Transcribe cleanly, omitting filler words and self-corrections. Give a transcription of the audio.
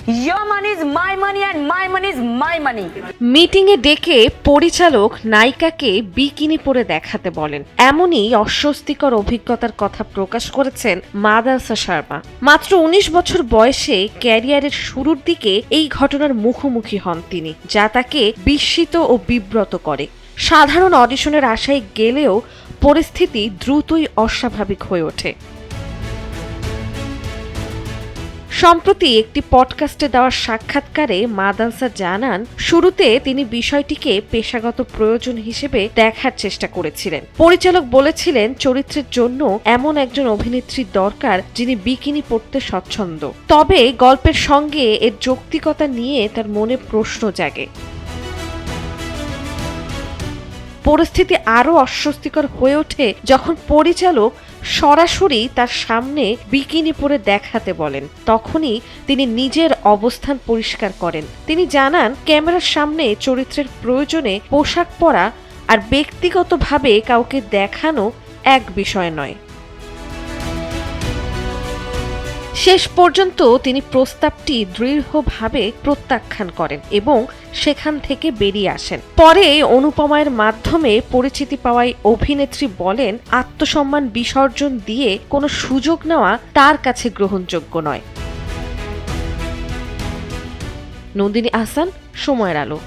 Your money is my money and my money is my money. মিটিংয়ে ডেকে পরিচালক নায়িকাকে bikini পরে দেখাতে বলেন, এমনই অস্বস্তিকর অভিজ্ঞতার কথা প্রকাশ করেছেন মাদালসা শর্মা। মাত্র ১৯ বছর বয়সে ক্যারিয়ারের শুরুর দিকে এই ঘটনার মুখোমুখি হন তিনি, যা তাকে বিস্মিত ও বিব্রত করে। সাধারণ অডিশনের আশায় গেলেও পরিস্থিতি দ্রুতই অস্বাভাবিক হয়ে ওঠে। সম্প্রতি একটি পডকাস্টে দেওয়া সাক্ষাৎকারে মাদালসা জানান, শুরুতে তিনি বিষয়টিকে পেশাগত প্রয়োজন হিসেবে দেখার চেষ্টা করেছিলেন। পরিচালক বলেছিলেন চরিত্রের জন্য এমন একজন অভিনেত্রী দরকার যিনি বিকিনি পরতে স্বচ্ছন্দ। তবে গল্পের সঙ্গে এর যৌক্তিকতা নিয়ে তার মনে প্রশ্ন জাগে। পরিস্থিতি আরও অস্বস্তিকর হয়ে ওঠে যখন পরিচালক সরাসরি তার সামনে বিকিনি পরে দেখাতে বলেন। তখনই তিনি নিজের অবস্থান পরিষ্কার করেন। তিনি জানান, ক্যামেরার সামনে চরিত্রের প্রয়োজনে পোশাক পরা আর ব্যক্তিগতভাবে কাউকে দেখানো এক বিষয় নয়। শেষ পর্যন্ত তিনি প্রস্তাবটি দৃঢ়ভাবে প্রত্যাখ্যান করেন এবং সেখান থেকে বেরিয়ে আসেন। পরে অনুপমার মাধ্যমে পরিচিতি পাওয়ায় অভিনেত্রী বলেন, আত্মসম্মান বিসর্জন দিয়ে কোনো সুযোগ নেওয়া তার কাছে গ্রহণযোগ্য নয়। নন্দিনী আহসান, সময়ের আলো।